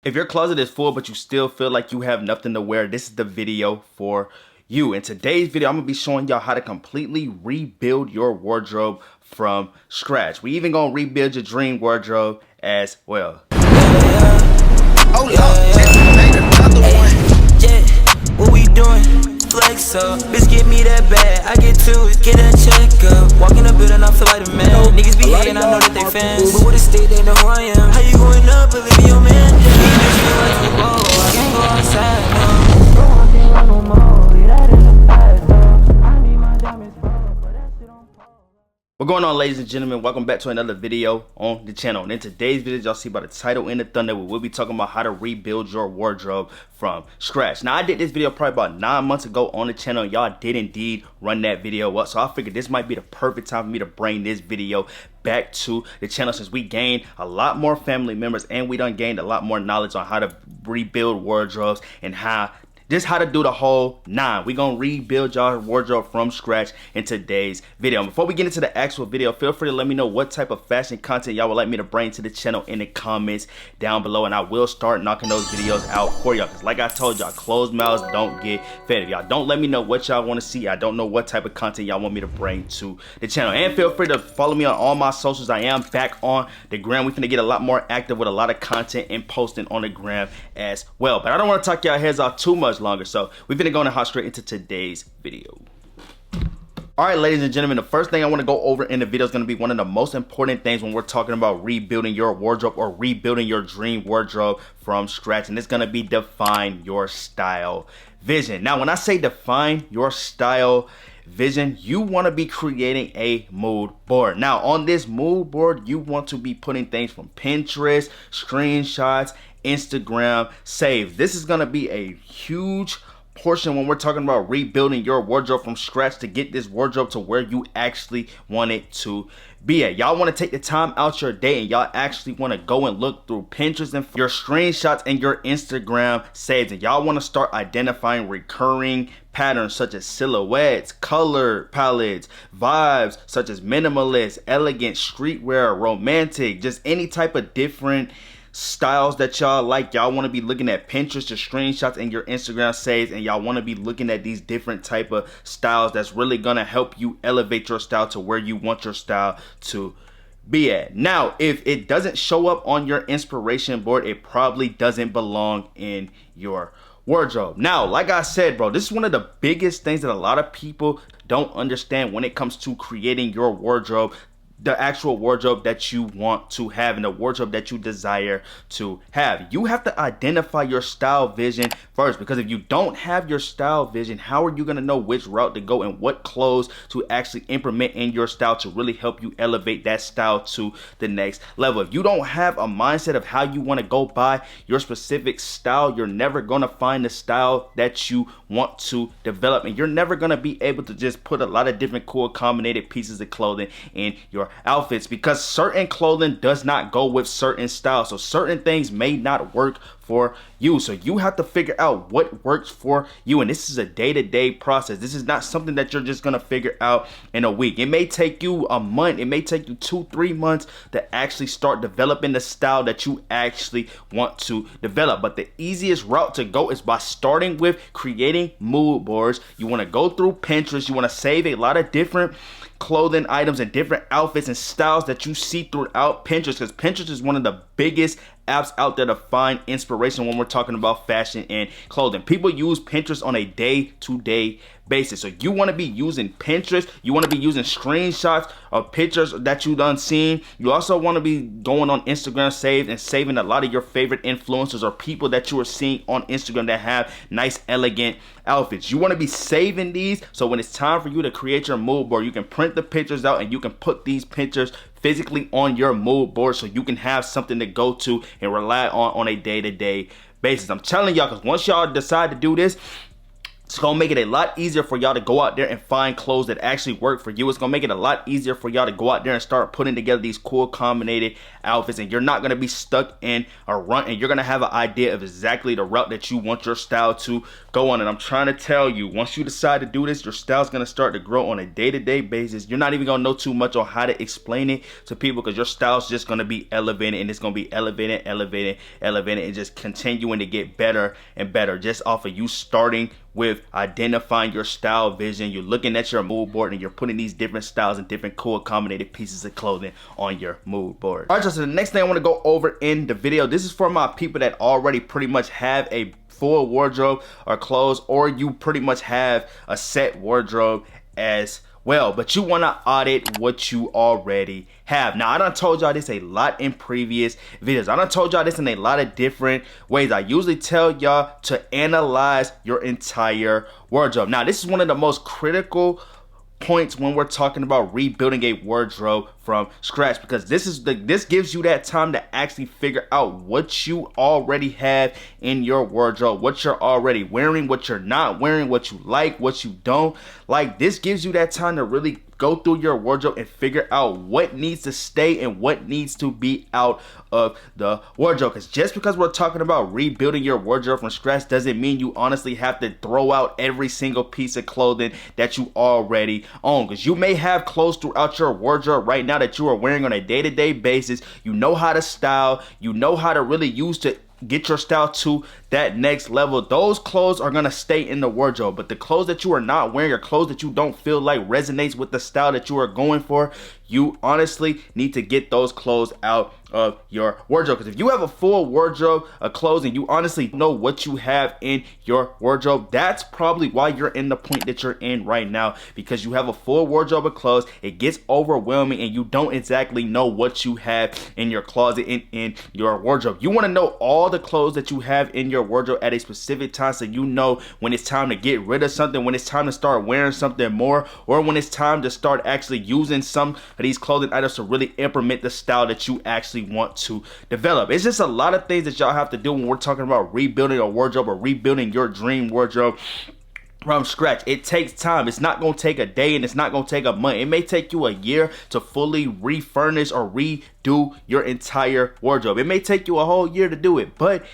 If your closet is full but you still feel like you have nothing to wear, this is the video for you. In today's video, I'm gonna be showing y'all how to completely rebuild your wardrobe from scratch. We even gonna rebuild your dream wardrobe as well. Oh another one. Yeah, what we doing? Flex up, bitch, give me that bag. I get to it, get a check up. Walk in the building, I feel like the man. Niggas be hating, I know that they fans. But with the state, they know who I am. How you going up, but leave your man down? He makes me like football, I can't go outside, no. Don't want to run no more, leave that in the past, though. I need my diamonds fall, but that shit on pause. What's going on, ladies and gentlemen? Welcome back to another video on the channel. And in today's video, y'all see by the title and the thumbnail, we'll be talking about how to rebuild your wardrobe from scratch. Now, I did this video probably about 9 months ago on the channel. Y'all did indeed run that video up, so I figured this might be the perfect time for me to bring this video back to the channel, since we gained a lot more family members and we done gained a lot more knowledge on how to rebuild wardrobes and how to do the whole nine. We gonna rebuild y'all wardrobe from scratch in today's video. Before we get into the actual video, feel free to let me know what type of fashion content y'all would like me to bring to the channel in the comments down below, and I will start knocking those videos out for y'all, because like I told y'all, closed mouths don't get fed. If y'all don't let me know what y'all want to see, I don't know what type of content y'all want me to bring to the channel. And feel free to follow me on all my socials. I am back on the gram. We finna get a lot more active with a lot of content and posting on the gram as well. But I don't want to talk y'all heads off too much longer, so we're gonna go and hop straight into today's video. All right, ladies and gentlemen, the first thing I want to go over in the video is going to be one of the most important things when we're talking about rebuilding your wardrobe or rebuilding your dream wardrobe from scratch, and it's going to be define your style vision. Now, when I say define your style vision, you want to be creating a mood board. Now, on this mood board, you want to be putting things from Pinterest, screenshots, Instagram, save. This is going to be a huge portion when we're talking about rebuilding your wardrobe from scratch to get this wardrobe to where you actually want it to be at. Y'all want to take the time out your day and y'all actually want to go and look through Pinterest and your screenshots and your Instagram saves, and y'all want to start identifying recurring patterns such as silhouettes, color palettes, vibes such as minimalist, elegant, streetwear, romantic, just any type of different styles that y'all like. Y'all want to be looking at Pinterest, your screenshots, and your Instagram saves, and y'all want to be looking at these different type of styles that's really gonna help you elevate your style to where you want your style to be at. Now, if it doesn't show up on your inspiration board, it probably doesn't belong in your wardrobe. Now, like I said, bro, this is one of the biggest things that a lot of people don't understand when it comes to creating your wardrobe, the actual wardrobe that you want to have and the wardrobe that you desire to have. You have to identify your style vision first, because if you don't have your style vision, how are you going to know which route to go and what clothes to actually implement in your style to really help you elevate that style to the next level? If you don't have a mindset of how you want to go by your specific style, you're never going to find the style that you want to develop, and you're never going to be able to just put a lot of different cool combinated pieces of clothing in your outfits, because certain clothing does not go with certain styles. So certain things may not work for you. So you have to figure out what works for you. And this is a day-to-day process. This is not something that you're just going to figure out in a week. It may take you a month. It may take you 2-3 months to actually start developing the style that you actually want to develop. But the easiest route to go is by starting with creating mood boards. You want to go through Pinterest. You want to save a lot of different clothing items and different outfits and styles that you see throughout Pinterest, because Pinterest is one of the biggest apps out there to find inspiration when we're talking about fashion and clothing. People use Pinterest on a day-to-day basis. So you want to be using Pinterest. You want to be using screenshots of pictures that you done seen. You also want to be going on Instagram saved and saving a lot of your favorite influencers or people that you are seeing on Instagram that have nice, elegant outfits. You want to be saving these, so when it's time for you to create your mood board, you can print the pictures out and you can put these pictures physically on your mood board so you can have something to go to and rely on a day-to-day basis. I'm telling y'all, because once y'all decide to do this, It's gonna make it a lot easier for y'all to go out there and find clothes that actually work for you. It's gonna make it a lot easier for y'all to go out there and start putting together these cool combinated outfits, and you're not gonna be stuck in a rut, and you're gonna have an idea of exactly the route that you want your style to go on. And I'm trying to tell you, once you decide to do this, your style's gonna start to grow on a day-to-day basis. You're not even gonna know too much on how to explain it to people, because your style's just gonna be elevated, and it's gonna be elevated, and just continuing to get better and better just off of you starting with identifying your style vision. You're looking at your mood board and you're putting these different styles and different cool accommodated pieces of clothing on your mood board. All right, so the next thing I want to go over in the video, this is for my people that already pretty much have a full wardrobe or clothes, or you pretty much have a set wardrobe as well, but you want to audit what you already have. Now, I done told y'all this a lot in previous videos. I done told y'all this in a lot of different ways. I usually tell y'all to analyze your entire wardrobe. Now, this is one of the most critical points when we're talking about rebuilding a wardrobe from scratch, because this gives you that time to actually figure out what you already have in your wardrobe, what you're already wearing, what you're not wearing, what you like, what you don't like. This gives you that time to really go through your wardrobe and figure out what needs to stay and what needs to be out of the wardrobe. Because just because we're talking about rebuilding your wardrobe from scratch doesn't mean you honestly have to throw out every single piece of clothing that you already own. Because you may have clothes throughout your wardrobe right now that you are wearing on a day-to-day basis. You know how to style, you know how to really use to get your style to that next level. Those clothes are gonna stay in the wardrobe, but the clothes that you are not wearing, or clothes that you don't feel like resonates with the style that you are going for, you honestly need to get those clothes out of your wardrobe. Because if you have a full wardrobe of clothes and you honestly know what you have in your wardrobe, that's probably why you're in the point that you're in right now, because you have a full wardrobe of clothes. It gets overwhelming and you don't exactly know what you have in your closet and in your wardrobe. You want to know all the clothes that you have in your wardrobe at a specific time, so you know when it's time to get rid of something, when it's time to start wearing something more, or when it's time to start actually using some of these clothing items to really implement the style that you actually want to develop. It's just a lot of things that y'all have to do when we're talking about rebuilding a wardrobe or rebuilding your dream wardrobe from scratch. It takes time. It's not going to take a day, and it's not going to take a month. It may take you a year to fully refurnish or redo your entire wardrobe. It may take you a whole year to do it, but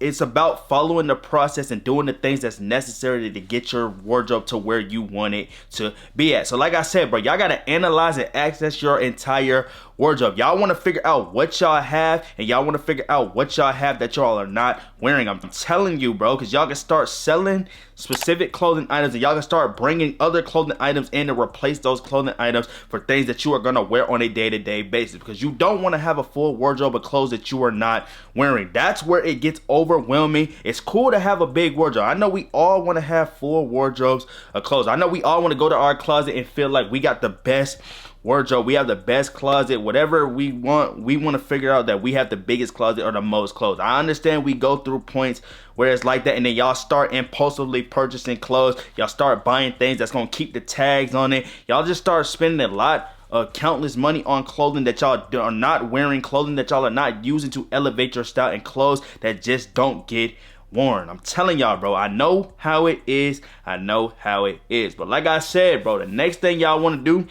it's about following the process and doing the things that's necessary to get your wardrobe to where you want it to be at. So like I said, bro, y'all got to analyze and access your entire wardrobe. Y'all want to figure out what y'all have, and y'all want to figure out what y'all have that y'all are not wearing. I'm telling you, bro, because y'all can start selling specific clothing items, and y'all can start bringing other clothing items in to replace those clothing items for things that you are going to wear on a day-to-day basis, because you don't want to have a full wardrobe of clothes that you are not wearing. That's where it gets overwhelming. It's cool to have a big wardrobe. I know we all want to have full wardrobes of clothes. I know we all want to go to our closet and feel like we got the best wardrobe, we have the best closet, whatever we want to figure out that we have the biggest closet or the most clothes. I understand we go through points where it's like that, and then y'all start impulsively purchasing clothes. Y'all start buying things that's gonna keep the tags on it. Y'all just start spending a lot of countless money on clothing that y'all are not wearing, clothing that y'all are not using to elevate your style, and clothes that just don't get worn. I'm telling y'all, bro, I know how it is. But like I said, bro, the next thing y'all want to do,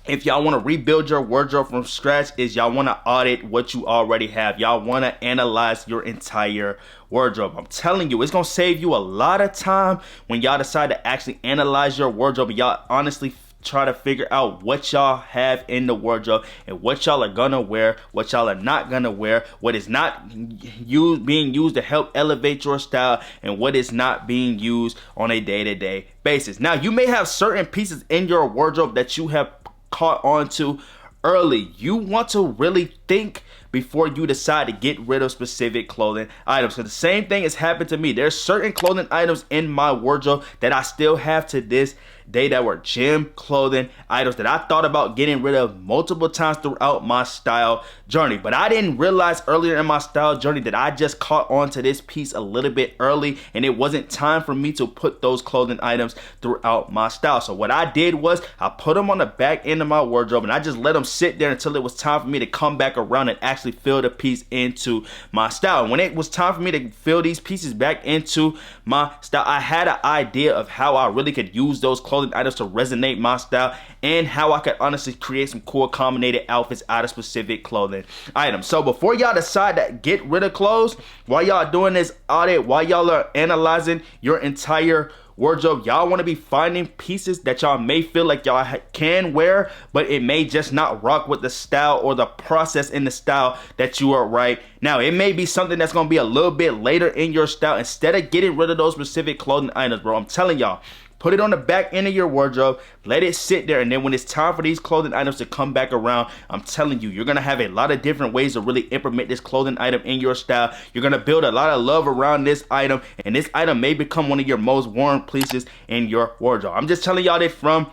if y'all want to rebuild your wardrobe from scratch, is y'all want to audit what you already have. Y'all want to analyze your entire wardrobe. I'm telling you, it's going to save you a lot of time when y'all decide to actually analyze your wardrobe, and y'all honestly try to figure out what y'all have in the wardrobe and what y'all are gonna wear, what y'all are not gonna wear, what is not being used to help elevate your style, and what is not being used on a day-to-day basis. Now, you may have certain pieces in your wardrobe that you have caught on to early. You want to really think before you decide to get rid of specific clothing items. So the same thing has happened to me. There's certain clothing items in my wardrobe that I still have to this that were gym clothing items that I thought about getting rid of multiple times throughout my style journey. But I didn't realize earlier in my style journey that I just caught on to this piece a little bit early, and it wasn't time for me to put those clothing items throughout my style. So what I did was I put them on the back end of my wardrobe, and I just let them sit there until it was time for me to come back around and actually fill the piece into my style. And when it was time for me to fill these pieces back into my style, I had an idea of how I really could use those clothing items to resonate my style, and how I could honestly create some cool combinated outfits out of specific clothing items. So before y'all decide to get rid of clothes, while y'all doing this audit, while y'all are analyzing your entire wardrobe, y'all want to be finding pieces that y'all may feel like y'all can wear, but it may just not rock with the style or the process in the style that you are right now. It may be something that's going to be a little bit later in your style. Instead of getting rid of those specific clothing items, bro, I'm telling y'all, put it on the back end of your wardrobe, let it sit there, and then when it's time for these clothing items to come back around, I'm telling you, you're gonna have a lot of different ways to really implement this clothing item in your style. You're gonna build a lot of love around this item, and this item may become one of your most worn pieces in your wardrobe. I'm just telling y'all this from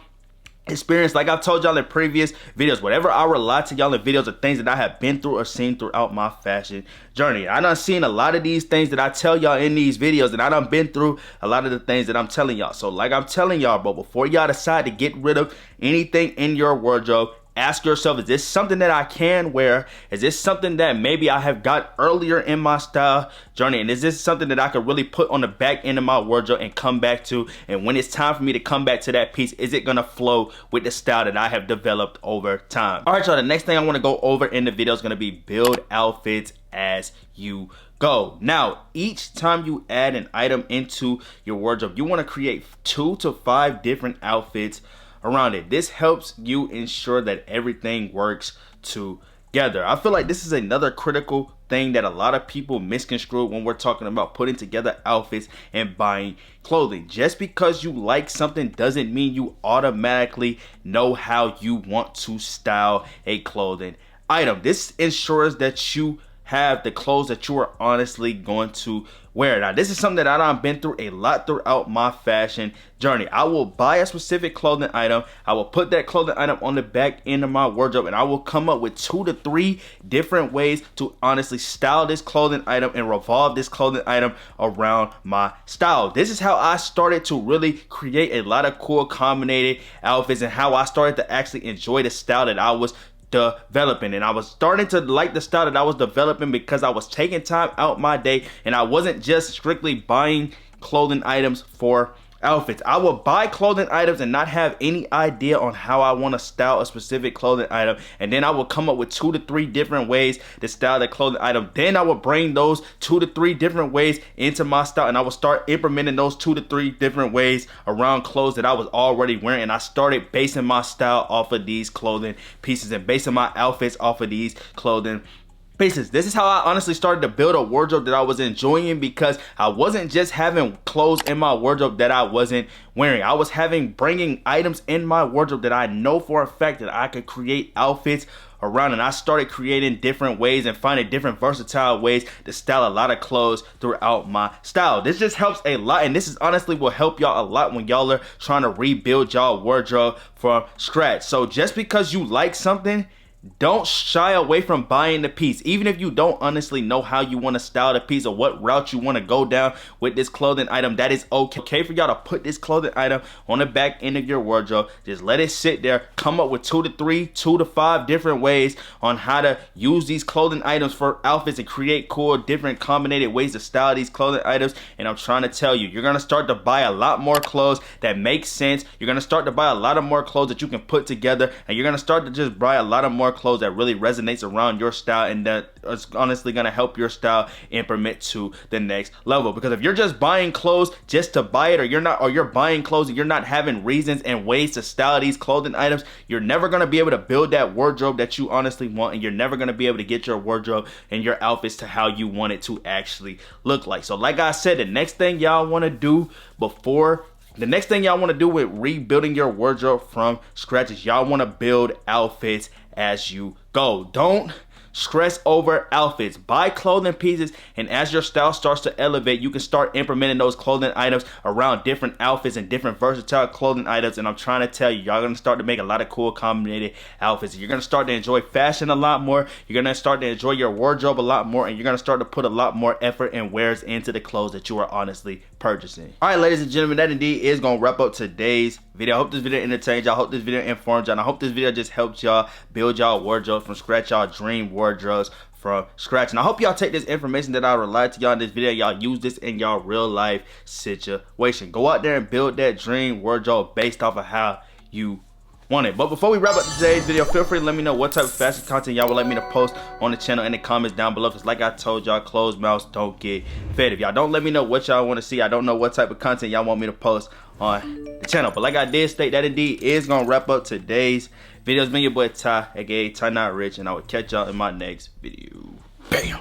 experience. Like I've told y'all in previous videos, whatever I rely to y'all in videos are things that I have been through or seen throughout my fashion journey. I done seen a lot of these things that I tell y'all in these videos, and I done been through a lot of the things that I'm telling y'all. So like I'm telling y'all, bro, before y'all decide to get rid of anything in your wardrobe, ask yourself, is this something that I can wear? Is this something that maybe I have got earlier in my style journey? And is this something that I could really put on the back end of my wardrobe and come back to? And when it's time for me to come back to that piece, is it gonna flow with the style that I have developed over time? All right, y'all, the next thing I wanna go over in the video is gonna be build outfits as you go. Now, each time you add an item into your wardrobe, you wanna create 2 to 5 different outfits around it. This helps you ensure that everything works together. I feel like this is another critical thing that a lot of people misconstrue when we're talking about putting together outfits and buying clothing. Just because you like something doesn't mean you automatically know how you want to style a clothing item. This ensures that you have the clothes that you are honestly going to wear. Now, this is something that I've been through a lot throughout my fashion journey. I will buy a specific clothing item, I will put that clothing item on the back end of my wardrobe, and I will come up with 2 to 3 different ways to honestly style this clothing item and revolve this clothing item around my style. This is how I started to really create a lot of cool combinated outfits, and how I started to actually enjoy the style that I was developing. And I was starting to like the style that I was developing because I was taking time out my day, and I wasn't just strictly buying clothing items for outfits. I will buy clothing items and not have any idea on how I want to style a specific clothing item, and then I will come up with 2 to 3 different ways to style that clothing item. Then I will bring those 2 to 3 different ways into my style, and I will start implementing those 2 to 3 different ways around clothes that I was already wearing. And I started basing my style off of these clothing pieces and basing my outfits off of these clothing pieces. This is how I honestly started to build a wardrobe that I was enjoying, because I wasn't just having clothes in my wardrobe that I wasn't wearing. I was bringing items in my wardrobe that I know for a fact that I could create outfits around, and I started creating different ways and finding different versatile ways to style a lot of clothes throughout my style. This just helps a lot, and this is honestly will help y'all a lot when y'all are trying to rebuild y'all wardrobe from scratch. So just because you like something, don't shy away from buying the piece. Even if you don't honestly know how you want to style the piece or what route you want to go down with this clothing item, that is okay for y'all to put this clothing item on the back end of your wardrobe. Just let it sit there. Come up with 2 to 5 different ways on how to use these clothing items for outfits and create cool, different combinated ways to style these clothing items. And I'm trying to tell you, you're going to start to buy a lot more clothes that make sense. You're going to start to buy a lot of more clothes that you can put together, and you're going to start to just buy a lot of more clothes that really resonates around your style, and that is honestly going to help your style implement to the next level. Because if you're just buying clothes just to buy it, or you're buying clothes and you're not having reasons and ways to style these clothing items, you're never going to be able to build that wardrobe that you honestly want, and you're never going to be able to get your wardrobe and your outfits to how you want it to actually look like. So like I said, the next thing y'all want to do with rebuilding your wardrobe from scratch is y'all want to build outfits as you go. Don't stress over outfits. Buy clothing pieces, and as your style starts to elevate, you can start implementing those clothing items around different outfits and different versatile clothing items. And I'm trying to tell you, y'all gonna start to make a lot of cool combinated outfits. You're gonna start to enjoy fashion a lot more. You're gonna start to enjoy your wardrobe a lot more, and you're gonna start to put a lot more effort and wears into the clothes that you are honestly purchasing. All right, ladies and gentlemen, that indeed is gonna wrap up today's video. I hope this video entertained y'all. I hope this video informed y'all. And I hope this video just helped y'all build y'all wardrobe from scratch, y'all dream wardrobes from scratch. And I hope y'all take this information that I relied to y'all in this video, y'all use this in y'all real life situation. Go out there and build that dream wardrobe based off of how you want it. But before we wrap up today's video, feel free to let me know what type of fashion content y'all would like me to post on the channel in the comments down below, because like I told y'all, closed mouths don't get fed. If y'all don't let me know what y'all want to see, I don't know what type of content y'all want me to post on the channel. But like I did state, that indeed is gonna wrap up today's video. It's been your boy Ty, aka Tynotrixh, and I will catch y'all in my next video. Bam.